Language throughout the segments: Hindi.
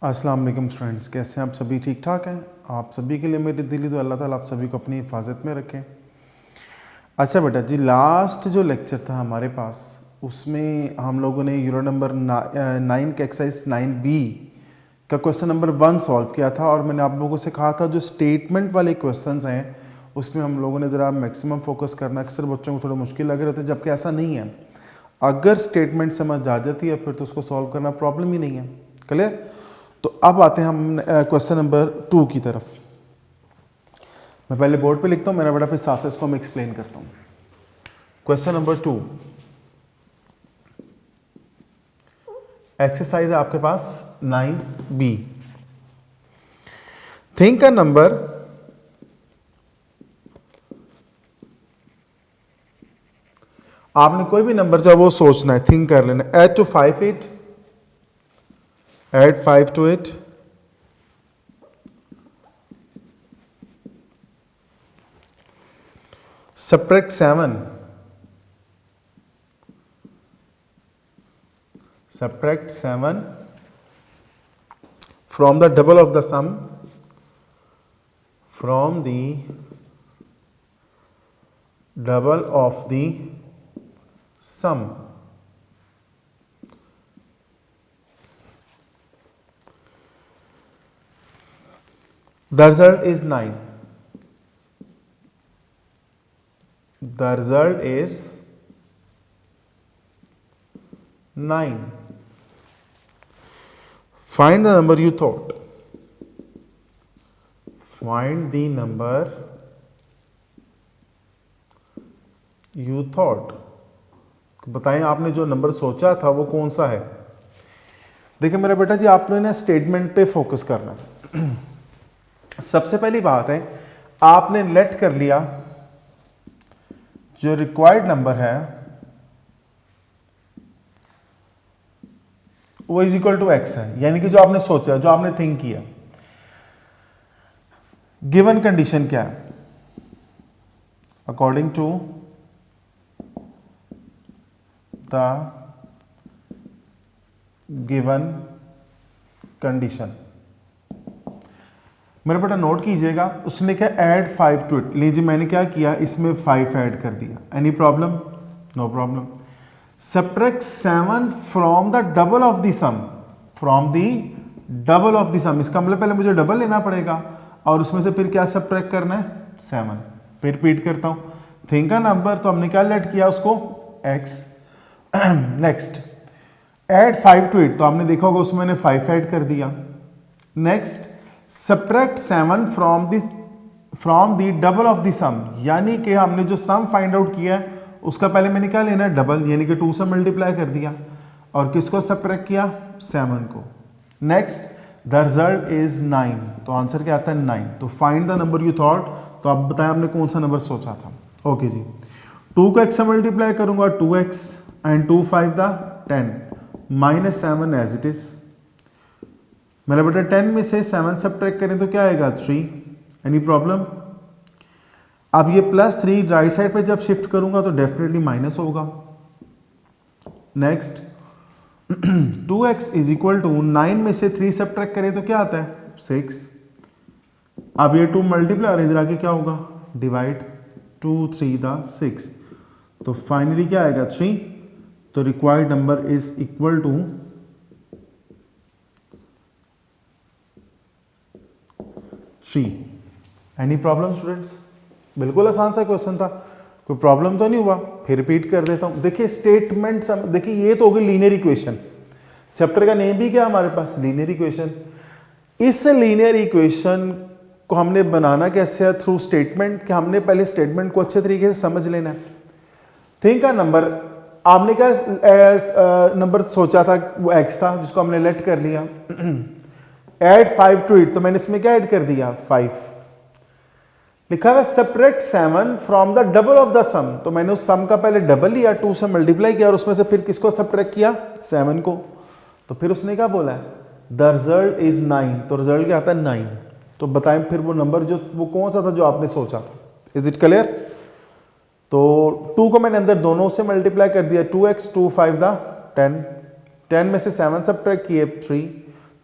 अस्सलाम वालेकुम स्टूडेंट्स, कैसे हैं आप सभी? ठीक ठाक हैं? आप सभी के लिए मेरी दिली तो अल्लाह ताला आप सभी को अपनी हिफाजत में रखें। अच्छा बेटा जी, लास्ट जो लेक्चर था हमारे पास उसमें हम लोगों ने यूरो नंबर 9 का एक्सरसाइज 9B का क्वेश्चन नंबर 1 सॉल्व किया था और मैंने आप लोगों से कहा था जो स्टेटमेंट वाले क्वेश्चंस हैं उसमें हम लोगों ने ज़रा मैक्सिमम फोकस करना। अक्सर बच्चों को थोड़ा मुश्किल लग रहे थे, जबकि ऐसा नहीं है। अगर स्टेटमेंट समझ आ जाती है फिर तो उसको सॉल्व करना प्रॉब्लम ही नहीं है। क्लियर? तो अब आते हैं हम क्वेश्चन नंबर 2 की तरफ। मैं पहले बोर्ड पे लिखता हूँ मेरा बेटा, फिर साथ से इसको मैं एक्सप्लेन करता हूँ। क्वेश्चन नंबर 2 एक्सरसाइज है आपके पास 9B। थिंक अ नंबर आपने कोई भी नंबर जो है वो सोचना है, थिंक कर लेना। Add to 5 it, add 5 to it, subtract 7, from the double of the sum, from the double of the sum. The result is 9. The result is 9. Find the number you thought. Find the number you thought. बताएं आपने जो नंबर सोचा था वो कौन सा है। देखिए मेरा बेटा जी, आपने ना स्टेटमेंट पे फोकस करना है। सबसे पहली बात है, आपने लेट कर लिया जो रिक्वायर्ड नंबर है वो इज इक्वल टू एक्स है, यानी कि जो आपने सोचा, जो आपने थिंक किया। गिवन कंडीशन क्या है? According to the given condition. मेरे बेटा नोट कीजिएगा, उसने क्या ऐड 5 टू इट। लीजिए मैंने क्या किया, इसमें 5 ऐड कर दिया। Any problem? No problem. Subtract 7 from the double of the sum, from the double of the sum. इसका मतलब पहले मुझे डबल लेना पड़ेगा और उसमें से फिर क्या सब्ट्रैक्ट करना है? 7। फिर रिपीट करता हूं, थिंक का नंबर, तो हमने क्या लेट किया उसको? x। Next add 5 to it, तो आपने देखा होगा उसमें मैंने 5 ऐड कर दिया। Next subtract 7 from the double of the sum, यानी कि हमने जो सम फाइंड आउट किया है उसका पहले मैंने क्या लेना है? डबल, यानी कि 2 से मल्टीप्लाई कर दिया और किसको सब्ट्रैक्ट किया? 7 को। नेक्स्ट द रिजल्ट इज 9, तो आंसर क्या आता है? 9। तो find the number you thought, तो आप बताएं आपने कौन सा नंबर सोचा था। ओके जी, 2 को x से मल्टीप्लाई करूंगा 2x and 2 5 the 10 minus 7 as it is. मेरा बेटा 10 में से 7 सब्ट्रैक्ट करें तो क्या आएगा? 3। Any problem? अब ये +3 राइट साइड पे जब शिफ्ट करूंगा तो डेफिनेटली माइनस होगा। Next 2x is equal to 9 में से 3 सब्ट्रैक्ट करें तो क्या आता है? 6। अब ये 2 मल्टीप्लाई और इधर आके क्या होगा? डिवाइड। 2 3 द 6, तो फाइनली क्या आएगा? 3। तो required number is equal to 3। Any problem students? बिल्कुल आसान सा क्वेश्चन था, कोई प्रॉब्लम तो नहीं हुआ। फिर रिपीट कर देता हूं। देखिए स्टेटमेंट देखिए ये तो होगी लीनियर इक्वेशन। चैप्टर का नेम भी क्या हमारे पास? Linear equation. इस लीनियर इक्वेशन को हमने बनाना कैसे है? Through statement. कि हमने पहले स्टेटमेंट को अच्छे तरीके से समझ लेना है। थिंक का नंबर, आपने क्या नंबर सोचा था? वो x था जिसको हमने लेट कर लिया। ऐड 5 टू इट, तो मैंने इसमें क्या ऐड कर दिया? 5। लिखा हुआ subtract 7 from the double of the sum, तो मैंने उस सम का पहले डबल लिया, 2 से मल्टीप्लाई किया और उसमें से फिर किसको सब्ट्रैक्ट किया? 7 को। तो फिर उसने क्या बोला है? द रिजल्ट इज 9, तो रिजल्ट क्या आता है? 9। तो बताएं फिर वो नंबर जो वो कौन सा था जो आपने सोचा था? Is it clear? तो 2 को मैंने अंदर दोनों से मल्टीप्लाई कर दिया, 2x 2 5 द 10, 10 में से 7 सब्ट्रैक्ट किए 3,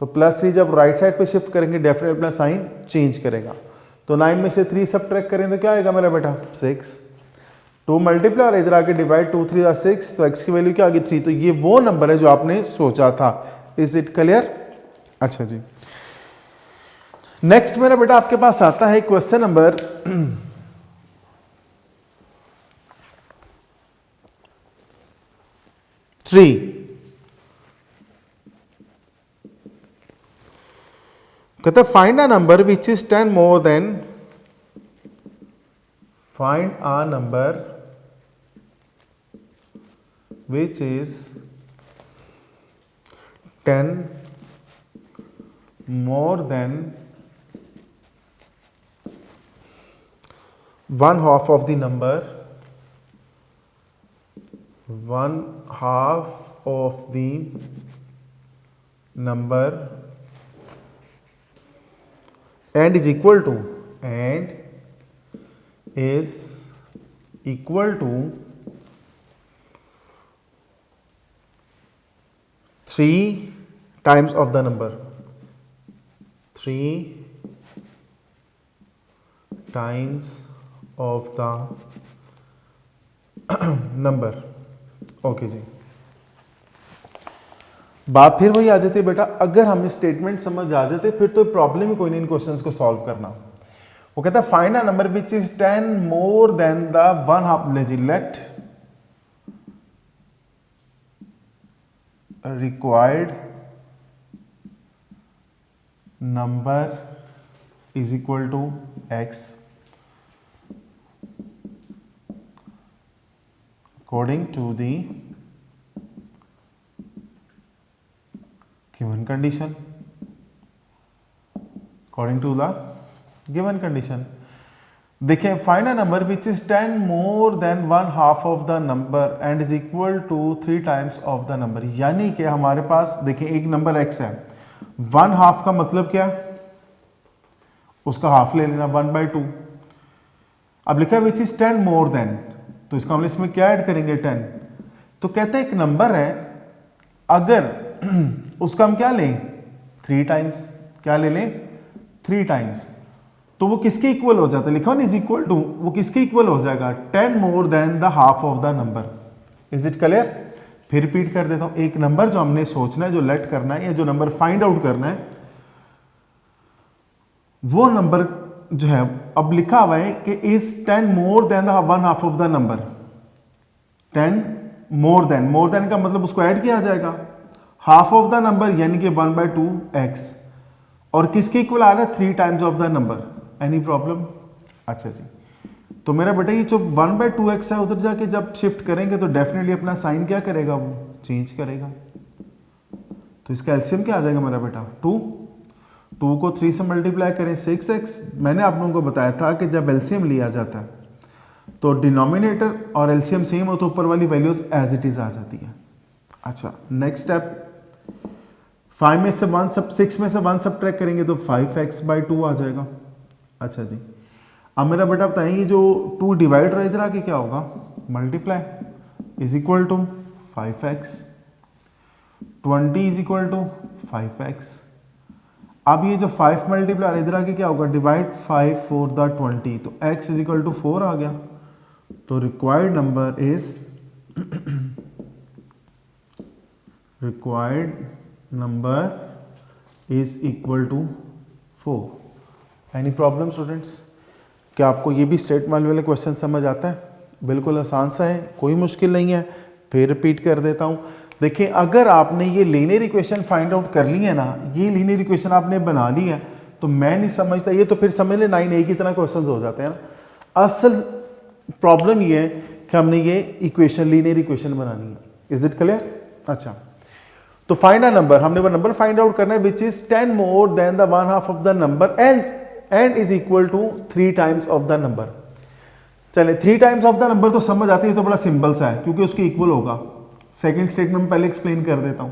तो +3 जब राइट साइड पे शिफ्ट करेंगे डेफिनेटली अपना साइन चेंज करेगा। तो 9 में से 3 सब्ट्रैक्ट करें तो क्या आएगा मेरा बेटा 6। 2 मल्टीप्लाई और इधर आके डिवाइड 2 3 6, तो x की वैल्यू क्या आ गई 3। तो ये वो नंबर है जो आपने सोचा था। Is it clear? अच्छा जी, नेक्स्ट मेरा बेटा आपके पास आता है क्वेश्चन नंबर 3। कहते find a number which is 10 more then, find a number which is 10 more than 1/2 of the number, 1/2 of the number, and is equal to 3 times of the number, 3 times of the number। Okay जी, बात फिर वही आ जाती है बेटा, अगर हमें स्टेटमेंट समझ आ जाते फिर तो प्रॉब्लम ही कोई नहीं इन क्वेश्चंस को सॉल्व करना। वो कहता है find a number which is 10 more than the 1/2, let required number is equal to x according to the given condition, according to the given condition। देखिए find a number which is 10 more than 1/2 of the number and is equal to 3 times of the number. यानी कि हमारे पास देखिए एक नंबर x है, 1/2 का मतलब क्या, उसका हाफ ले लेना 1/2। अब लिखा है विच इज 10 मोर देन, तो इसका हम इसमें क्या ऐड करेंगे 10। तो कहते हैं एक नंबर है, अगर उसका हम क्या लें 3 टाइम्स, क्या ले लें 3 टाइम्स, तो वो किसके इक्वल हो जाता है, लिखा ना इज इक्वल टू, वो किसके इक्वल हो जाएगा 10 more than the half of the number. Is it clear? फिर रिपीट कर देता हूं, एक नंबर जो हमने सोचना है, जो लेट करना है या जो नंबर फाइंड आउट करना है, वो नंबर जो है अब लिखा हुआ है कि is 10 more than the 1/2 of the number. 10 more then का मतलब उसको ऐड किया जाएगा, हाफ ऑफ द नंबर यानी कि 1/2 x, और किसके इक्वल आ रहा है 3 times of the number. Any problem? अच्छा जी, तो मेरा बेटा ये जो 1/2 x है उधर जाके जब शिफ्ट करेंगे तो डेफिनेटली अपना साइन क्या करेगा, वो चेंज करेगा। तो इसका एलसीएम क्या आ जाएगा मेरा बेटा 2 को 3 से मल्टीप्लाई करें 6x। मैंने आप लोगों को बताया था कि जब एलसीएम लिया जाता है तो डिनोमिनेटर और एलसीएम सेम हो तो ऊपर वाली वैल्यूज एज इट इज आ जाती है। अच्छा, नेक्स्ट स्टेप, 5 में से 1 सब 6 में से 1 सब्ट्रैक्ट करेंगे तो 5x/2 आ जाएगा। अच्छा जी, अब मेरा बेटा बताएंगे जो 2 डिवाइडर इधर आके क्या होगा multiply, is equal to 5x, 20 is equal to 5x। अब ये जो 5 मल्टीप्लाई इधर आके क्या होगा डिवाइड 5 4 द 20, तो x इज इक्वल टू 4 आ गया। तो required number is equal to 4। Any problem students? क्या आपको ये भी स्टेटमेंट वाले क्वेश्चन समझ आता है? बिल्कुल आसान सा है, कोई मुश्किल नहीं है। फिर रिपीट कर देता हूँ, देखिए अगर आपने ये लीनियर इक्वेशन फाइंड आउट कर ली है ना, ये लीनियर इक्वेशन आपने बना ली है, तो मैं नहीं समझता, ये तो फिर समझ ले 9A की तरह क्वेश्चन हो जाते हैं ना। असल प्रॉब्लम ये है कि हमने ये इक्वेशन लीनियर इक्वेशन बनानी है। Is it clear? अच्छा, तो फाइंड अ नंबर, हमने वो नंबर फाइंड आउट करना है which is 10 more than the 1/2 of the number and is equal to 3 times of the number. चले 3 टाइम्स ऑफ द नंबर तो समझ आती है, तो बड़ा सिंपल सा है क्योंकि उसके इक्वल होगा। सेकंड स्टेटमेंट में पहले एक्सप्लेन कर देता हूं।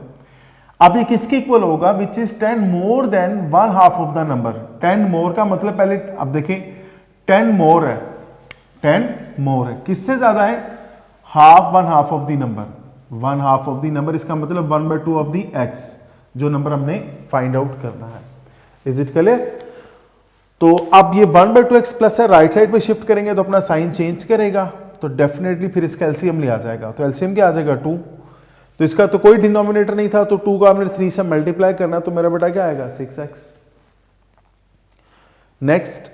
अब ये किसके इक्वल होगा, विच is 10 more than 1/2 of the number. 10 मोर का मतलब पहले अब देखें 10 मोर है, 10 मोर है, किससे ज्यादा है, half 1/2 of the number, 1/2 of the number, इसका मतलब 1/2 ऑफ द x, जो नंबर हमने फाइंड आउट करना है। Is it clear? तो अब ये 1/2x प्लस है, राइट साइड पे शिफ्ट करेंगे तो अपना साइन चेंज करेगा, तो डेफिनेटली फिर इसका एलसीएम लिया जाएगा। तो एलसीएम क्या आ जाएगा 2, तो इसका तो कोई डिनोमिनेटर नहीं था, तो 2 को आपने 3 से मल्टीप्लाई करना, तो मेरा बेटा क्या आएगा 6x। नेक्स्ट,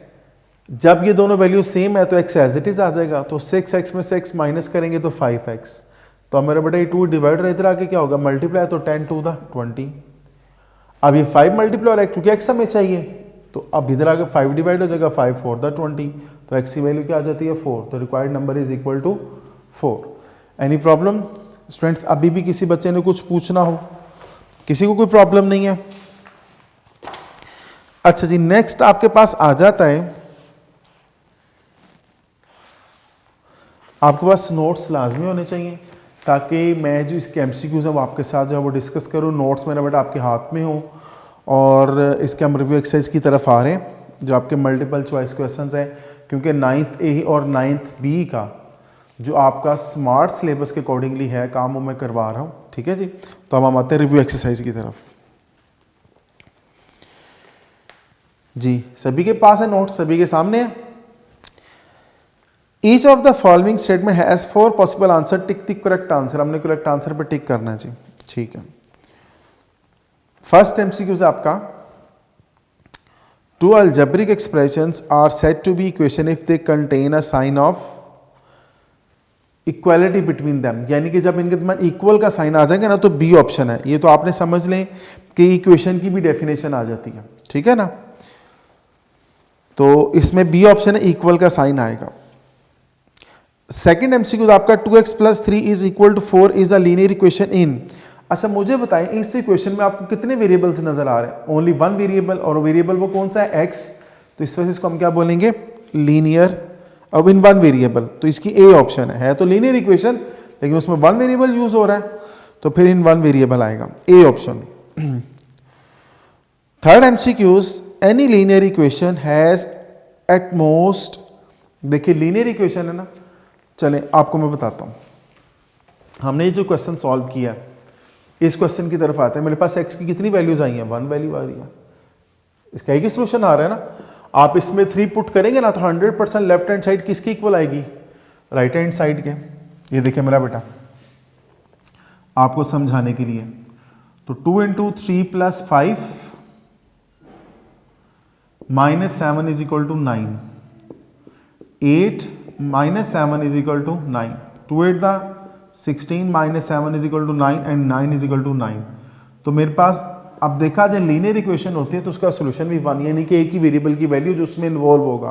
जब ये दोनों वैल्यू सेम है तो x एज इट इज आ जाएगा, तो 6x में से x माइनस करेंगे तो 5x, तो अब मेरा बेटा ये 2 डिवाइडर इधर आके क्या होगा मल्टीप्लाई, तो 10 to the 20। अब ये 5 मल्टीप्लाई और क्योंकि x हमें चाहिए, तो अब इधर आके 5 डिवाइड हो जाएगा, 5 4 the 20, तो x की वैल्यू क्या आ जाती है 4, तो required number is equal to 4। Any problem students? अभी भी किसी बच्चे ने कुछ पूछना हो? किसी को कोई प्रॉब्लम नहीं है? अच्छा जी, नेक्स्ट आपके पास आ जाता है, आपके पास नोट्स लाजमी होने चाहिए ताकि मैं जो इसके एमसीक्यूज हैं वो आपके साथ जो है वो डिस्कस करूँ। नोट्स मेरा बेटा आपके हाथ में हो, और इसके हम रिव्यू एक्सरसाइज की तरफ आ रहे हैं जो आपके मल्टीपल चॉइस क्वेश्चंस हैं, क्योंकि 9th ए और 9th बी का जो आपका स्मार्ट सिलेबस के अकॉर्डिंगली है काम वो मैं करवा रहा हूँ। ठीक है जी, तो अब हम आते हैं रिव्यू एक्सरसाइज की तरफ। जी, सभी के पास है नोट, सभी के सामने है। Each of the following statement has 4 possible answer, tick the correct answer. हमने करेक्ट आंसर पे टिक करना है जी। ठीक है, फर्स्ट एमसीक्यू है आपका, 2 algebraic expressions are said to be equation if they contain a sign of equality between them, यानी कि जब इनके दरमियान इक्वल का साइन आ जाएगा ना तो बी ऑप्शन है। ये तो आपने समझ लें कि इक्वेशन की भी डेफिनेशन आ जाती है, ठीक है ना। तो इसमें बी ऑप्शन है, इक्वल का साइन आएगा। सेकंड एमसीक्यू आपका 2x + 3 is equal to 4 is a linear equation in. अच्छा मुझे बताएं इस इक्वेशन में आपको कितने वेरिएबल्स नजर आ रहे हैं? ओनली वन वेरिएबल, और वेरिएबल वो कौन सा है? x। तो इस वजह से इसको हम क्या बोलेंगे? लीनियर। अब इन वन वेरिएबल, तो इसकी ए ऑप्शन है तो लीनियर इक्वेशन, लेकिन उसमें वन वेरिएबल यूज हो रहा है, तो फिर इन वन वेरिएबल आएगा, A option. Third MCQs, any linear equation has at most, देखिए लीनियर इक्वेशन है ना, चलें आपको मैं बताता हूं। हमने जो क्वेश्चन सॉल्व किया इस क्वेश्चन की तरफ आते हैं। मेरे पास x की कितनी वैल्यूज आई हैं? 1 वैल्यू आ रही है। इसका एक ही सोल्यूशन आ रहा है ना। आप इसमें 3 पुट करेंगे ना तो 100% लेफ्ट हैंड साइड किसकी इक्वल आएगी? राइट हैंड साइड के। ये देखिए मेरा बेटा आपको समझाने के लिए, तो 2 × 3 + 5 -7 is equal to 9, 8 -7 is equal to 9, 2 8 the 16 -7 is equal to 9 and 9 is equal to 9। तो मेरे पास अब देखा जाए लीनियर इक्वेशन होती है तो उसका सोल्यूशन भी वन, यानी कि एक ही वेरिएबल की वैल्यू जो उसमें इन्वॉल्व होगा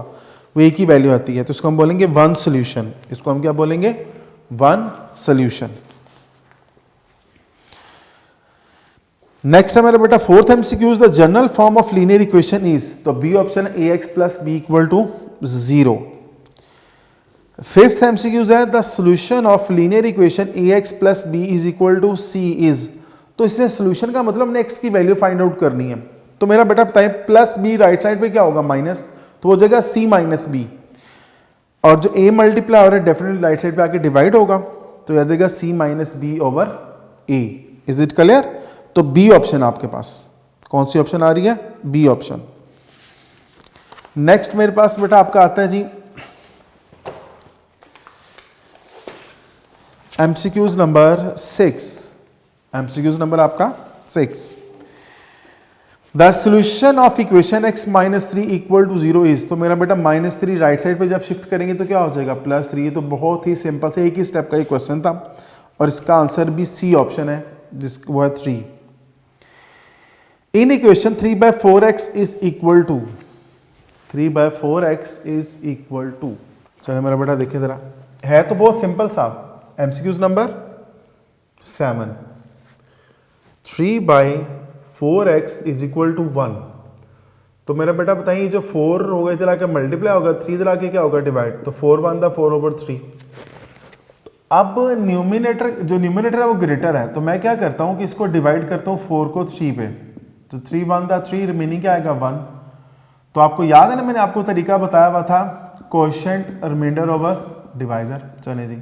वो एक ही वैल्यू आती है, तो इसको हम बोलेंगे वन सोल्यूशन। इसको हम क्या बोलेंगे? One solution. नेक्स्ट है मेरा बेटा fourth MCQ, the general form of linear equation is, तो बी ऑप्शन है ax + b = 0। फिफ्थ एमसीक्यूज है the solution of linear equation ax + b = c is, तो इसमें सोल्यूशन का मतलब हमने x की वैल्यू फाइंड आउट करनी है। तो मेरा बेटा बताएं प्लस b राइट साइड पे क्या होगा? माइनस, तो वो जगह c - b, और जो a मल्टीप्लाई हो रहा है डेफिनेटली राइट साइड पे आके डिवाइड होगा, तो यह जगह c - b/a। Is it clear? तो b ऑप्शन आपके पास कौन सी ऑप्शन आ रही है? b option. नेक्स्ट मेरे पास बेटा आपका आता है जी एमसीक्यूज नंबर 6। एमसीक्यूज नंबर आपका 6। The solution of equation x - 3 = 0 is, तो मेरा बेटा -3 राइट साइड पे जब शिफ्ट करेंगे तो क्या हो जाएगा? +3। ये तो बहुत ही सिंपल से एक ही स्टेप का एक क्वेश्चन था, और इसका आंसर भी सी ऑप्शन है, जिस वो है 3। In equation 3/4x is equal to, 3/4x is equal to, चलो मेरा बेटा देखिए जरा, है तो बहुत सिंपल सा। MCQs number 7, 3/4x is equal to 1। तो मेरा बेटा बताइए जो 4 होगा इधर आके मल्टीप्लाई होगा, 3 इधर आके क्या होगा? डिवाइड, तो 4 1 द 4/3। अब न्यूमिनेटर, जो न्यूमिनेटर है वो ग्रेटर है, तो मैं क्या करता हूं कि इसको डिवाइड करता हूं 4 को 3 पे, तो 3 1 द 3, रिमेनिंग क्या आएगा? 1। तो आपको याद है ना मैंने आपको तरीका बताया हुआ था, कोएफिशिएंट रिमाइंडर ओवर डिवाइजर। चले जी,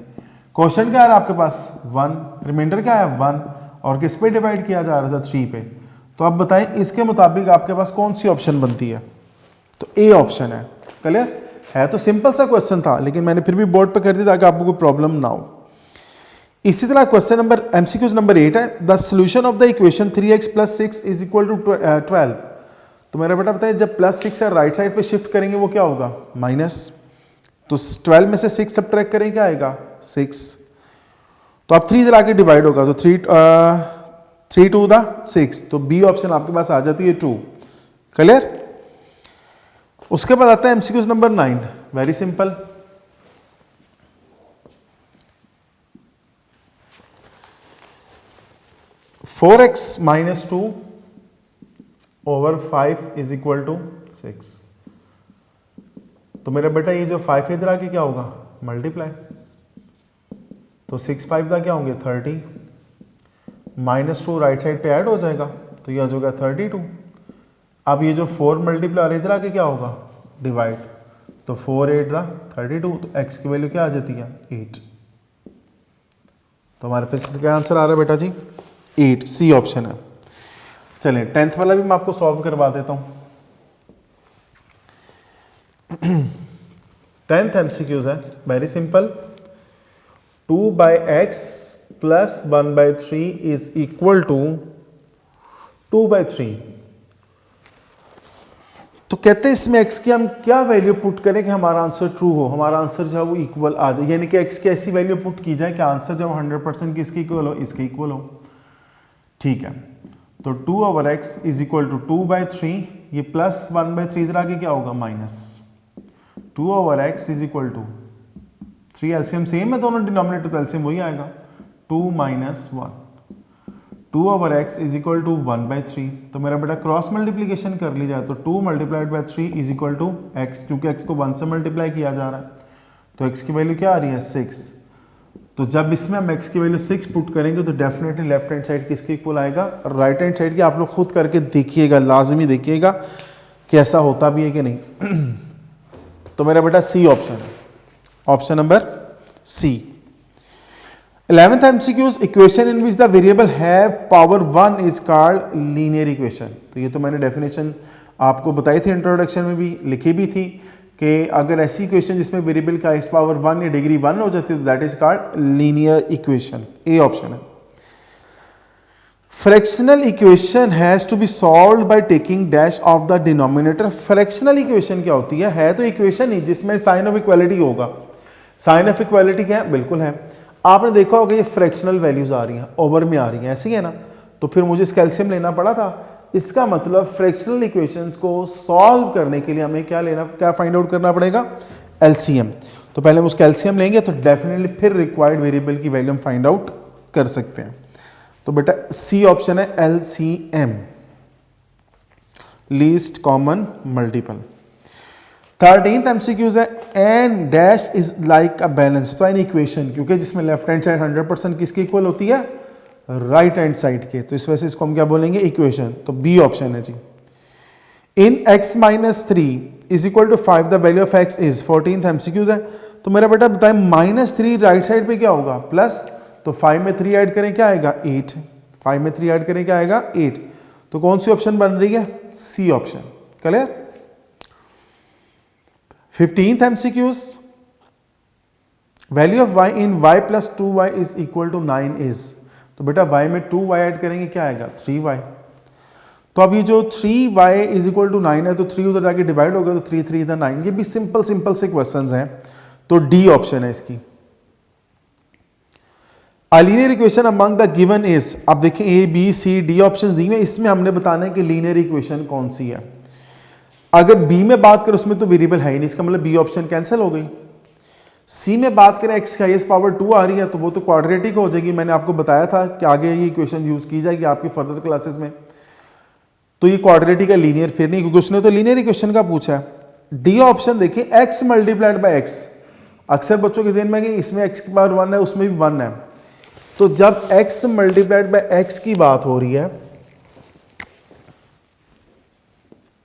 क्वेश्चन क्या आ रहा है आपके पास? 1, रिमाइंडर क्या है? 1, और किस पे डिवाइड किया जा रहा था? 3 पे। तो आप बताएं इसके मुताबिक आपके पास कौन सी ऑप्शन बनती है? तो ए ऑप्शन है। क्लियर है? तो सिंपल सा क्वेश्चन था, लेकिन मैंने फिर भी बोर्ड पे कर दिया ताकि आपको कोई प्रॉब्लम ना हो। इसी तरह क्वेश्चन नंबर एमसीक्यूज नंबर 8 है, the solution of the equation 3x + 6 is equal to 12। तो मेरा बेटा बताइए जब +6 है राइट साइड पे शिफ्ट करेंगे वो क्या होगा? माइनस। तो 12 में से 6 सब्ट्रैक्ट करें क्या आएगा? 6। तो अब 3 इधर आके डिवाइड होगा, तो 3 2 द 6, तो बी ऑप्शन आपके पास आ जाती है 2। क्लियर? उसके बाद आता है MCQs number 9, very simple. Four x minus 2 over 5 is equal to 6। तो मेरा बेटा ये जो 5 इधर आके क्या होगा? मल्टीप्लाई। तो 6 5 का क्या होंगे? 30, -2 राइट साइड पे ऐड हो जाएगा, तो यह हो जाएगा 32। अब ये जो 4 मल्टीप्लाई इधर आके क्या होगा? डिवाइड। तो 4 8 दा 32, तो x की वैल्यू क्या आ जाती है? 8। तो हमारे पास इसका आंसर आ रहा है बेटा जी 8, सी ऑप्शन है। चलिए 10th वाला भी मैं आपको सॉल्व करवा देता हूं। 10th एमसीक्यूज है, very simple. 2/x + 1/3 is equal to 2/3। तो कहते हैं इसमें x की हम क्या वैल्यू पुट करें कि हमारा आंसर ट्रू हो, हमारा आंसर जो है वो इक्वल आ जाए, यानी कि x की ऐसी वैल्यू पुट की जाए कि आंसर जब 100% किसके इक्वल हो? इसके इक्वल हो। ठीक है, तो 2/x इज इक्वल टू 2/3, ये +1/3 इधर आगे क्या होगा? Minus. 2/x is equal to 3, LCM same है दोनों, डिनोमिनेटर तो एलसीएम वही आएगा, 2 - 1। 2/x is equal to 1/3। तो मेरा बेटा क्रॉस मल्टीप्लीकेशन कर ली जाए तो 2 × 3 इज इक्वल टू x, क्योंकि x को 1 से मल्टीप्लाई किया जा रहा है, तो x की वैल्यू क्या आ रही है? 6। तो जब इसमें हम x की वैल्यू 6 पुट करेंगे तो डेफिनेटली लेफ्ट हैंड साइड किसके इक्वल आएगा? राइट हैंड साइड की। आप लोग खुद करके देखिएगा, लाजमी देखिएगा कि ऐसा होता भी है कि नहीं। तो मेरा बेटा सी ऑप्शन है, option number C. 11th MCQs, equation in which the variable have power 1 is called linear equation. तो ये तो मैंने डेफिनेशन आपको बताई थी, इंट्रोडक्शन में भी लिखी भी थी कि अगर ऐसी इक्वेशन जिसमें वेरिएबल का इस पावर 1 या डिग्री 1 हो जाती है तो that is called linear equation. A option है। Fractional equation has to be solved by taking dash of the denominator. Fractional equation क्या होती है तो इक्वेशन ही जिसमें साइन ऑफ इक्वालिटी होगा। साइन ऑफ इक्वालिटी क्या है? बिल्कुल है। आपने देखा होगा ये फ्रैक्शनल वैल्यूज आ रही हैं, ओवर में आ रही हैं, ऐसी है ना, तो फिर मुझे इसका एलसीएम लेना पड़ा था। इसका मतलब फ्रैक्शनल इक्वेशंस को सॉल्व करने के लिए हमें क्या फाइंड आउट करना पड़ेगा? एलसीएम। तो पहले हम उसका एलसीएम लेंगे तो डेफिनेटली फिर रिक्वायर्ड वेरिएबल की वैल्यू हम फाइंड आउट कर सकते हैं। तो बेटा सी ऑप्शन है, LCM, least common multiple. 13th MCQs है, an dash is like a balance. तो एन इक्वेशन, क्योंकि जिसमें लेफ्ट हैंड साइड 100% किसकी इक्वल होती है? राइट हैंड साइड के, तो इस वजह से इसको हम क्या बोलेंगे? इक्वेशन। तो बी ऑप्शन है जी। In x - 3 is equal to 5 the value of x is. 14th MCQs है। तो मेरा बेटा बताएं -3 राइट साइड पे क्या होगा? प्लस। तो 5 में 3 ऐड करें क्या आएगा? 8। 5 में 3 ऐड करें क्या आएगा? 8। तो कौन सी ऑप्शन बन रही है? C option. Clear? 15th MCQs, value of y in y + 2y is equal to 9 is. तो बेटा y में 2y ऐड करेंगे क्या आएगा? 3y। तो अब ये जो 3y इज इक्वल टू 9 है तो 3 उधर जाके डिवाइड हो गया, तो 3 3 इधर 9। ये भी सिंपल से क्वेश्चंस हैं, तो डी ऑप्शन है इसकी। A linear equation among the given is, अब देखें A B C D options दी हुए, इसमें हमने बताना है कि लीनियर इक्वेशन कौन सी है। अगर B में बात करें उसमें तो वेरिएबल है ही नहीं, इसका मतलब B ऑप्शन कैंसिल हो गई। C में बात करें x की हाईएस्ट पावर 2 आ रही है तो वो तो क्वाड्रेटिक हो जाएगी। मैंने आपको बताया था कि आगे ये इक्वेशन यूज की जाएगी आपकी फर्दर क्लासेस में। तो ये क्वाड्रेटिक है, लीनियर फिर नहीं, क्योंकि उसने तो लीनियर इक्वेशन का पूछा है। डी ऑप्शन देखिए, x मल्टीप्लाइड बाय x। अक्सर बच्चों के ज़हन में कि इसमें x की पावर 1 है उसमें भी 1 है, तो जब x मल्टीप्लाइड बाय x की बात हो रही है,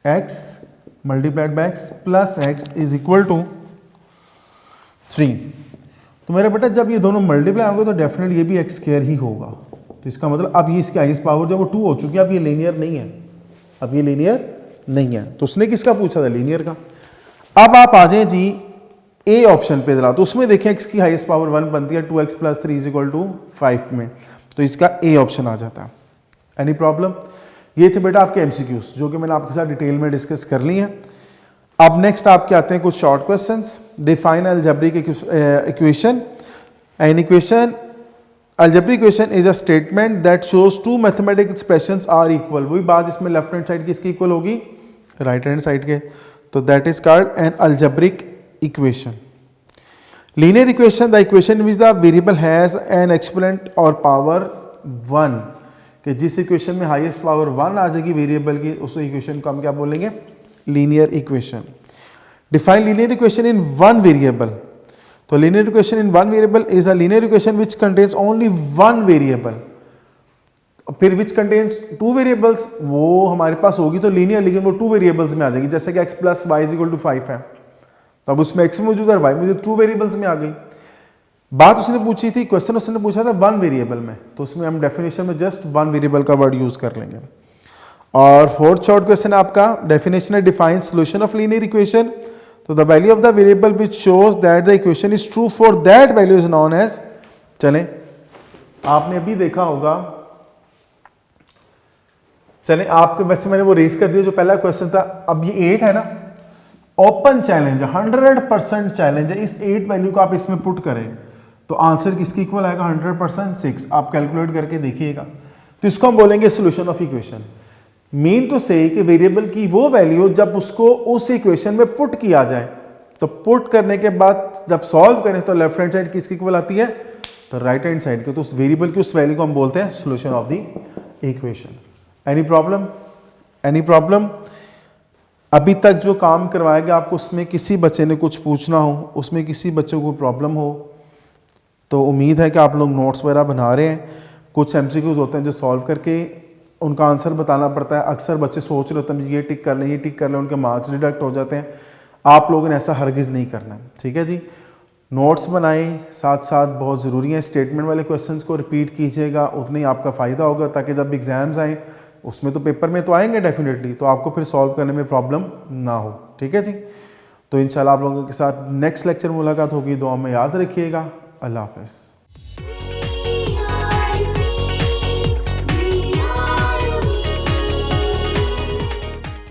x multiplied by x plus x is equal to 3। तो मेरा बेटा जब ये दोनों मल्टीप्लाई होंगे तो डेफिनेटली ये भी x स्क्वायर ही होगा। तो इसका मतलब अब ये इसकी हाईएस्ट पावर जब वो 2 हो चुकी है, अब ये लीनियर नहीं है, अब ये लीनियर नहीं है। तो उसने किसका पूछा था? लीनियर का। अब आप आ जाए जी ए ऑप्शन पे जरा, तो उसमें देखें x की हाईएस्ट पावर 1 बनती है 2x + 3 = 5 में, तो इसका ए ऑप्शन आ जाता है। Any problem? ये थे बेटा आपके एमसीक्यूज जो कि मैंने आपके साथ डिटेल में डिस्कस कर ली हैं। अब नेक्स्ट आपके आते हैं कुछ short questions. Define algebraic equation. An equation, algebraic equation is a statement that shows two mathematical expressions are equal. वही बात जिसमें लेफ्ट हैंड साइड किसकी इक्वल होगी? राइट हैंड साइड के। तो that is called an algebraic equation. Linear equation, the equation which the variable has an exponent और पावर 1, कि जिस इक्वेशन में हाईएस्ट पावर 1 आ जाएगी वेरिएबल की, उस इक्वेशन को हम क्या बोलेंगे? Linear equation. Define linear equation in one variable. तो linear equation in one variable is a linear equation which contains only one variable. फिर विच कंटेन्स 2 वेरिएबल्स, वो हमारे पास होगी तो लीनियर, लेकिन वो 2 वेरिएबल्स में आ जाएगी। जैसे कि x + y = 5 है, तब उसमें x मौजूद है और y मौजूद, 2 वेरिएबल्स में आ गई। बात उसने पूछी थी, क्वेश्चन उसने पूछा था 1 वेरिएबल में, तो उसमें हम डेफिनेशन में जस्ट 1 वेरिएबल का वर्ड यूज कर लेंगे। और फोर्थ शॉर्ट क्वेश्चन आपका डेफिनेशन है define solution of linear equation. तो the value of the variable which shows that the equation is true for that value is known as. चलें, आपने अभी देखा होगा, चलें आपके वैसे मैंने वो रेस कर दिया जो पहला क्वेश्चन था। अब ये 8 है ना, ओपन चैलेंज है, 100% चैलेंज है। इस 8 वैल्यू को आप इसमें पुट करें तो आंसर किसकी इक्वल आएगा? 100% 6। आप कैलकुलेट करके देखिएगा। तो इसको हम बोलेंगे solution of equation. Mean to say कि वेरिएबल की वो वैल्यू जब उसको उस इक्वेशन में पुट किया जाए, तो पुट करने के बाद जब सॉल्व करें तो लेफ्ट हैंड साइड किसकी इक्वल आती है? तो राइट हैंड साइड के। तो उस वेरिएबल की उस वैल्यू को हम बोलते हैं solution of the equation. Any problem? Any problem? अभी तक जो काम करवाया गया आपको, उसमें किसी बच्चे ने कुछ पूछना हो, उसमें किसी बच्चे को प्रॉब्लम हो, तो उम्मीद है कि आप लोग नोट्स वगैरह बना रहे हैं। कुछ एमसीक्यूज होते हैं जो सॉल्व करके उनका आंसर बताना पड़ता है। अक्सर बच्चे सोच रहे होते हैं ये टिक कर लें, ये टिक कर लें, उनके मार्क्स डिडक्ट हो जाते हैं। आप लोगों ने ऐसा हरगिज़ नहीं करना है, ठीक है जी। नोट्स बनाएं, साथ साथ बहुत ज़रूरी है स्टेटमेंट वाले क्वेश्चंस को रिपीट कीजिएगा, उतना ही आपका फ़ायदा होगा, ताकि जब एग्ज़ाम्स आएँ, उसमें तो पेपर में तो आएंगे डेफिनेटली, तो आपको फिर सॉल्व करने में प्रॉब्लम ना हो, ठीक है जी। तो इंशाल्लाह आप लोगों के साथ नेक्स्ट लेक्चर मुलाकात होगी। दुआ में याद रखिएगा। अल्लाह हाफ़िज़।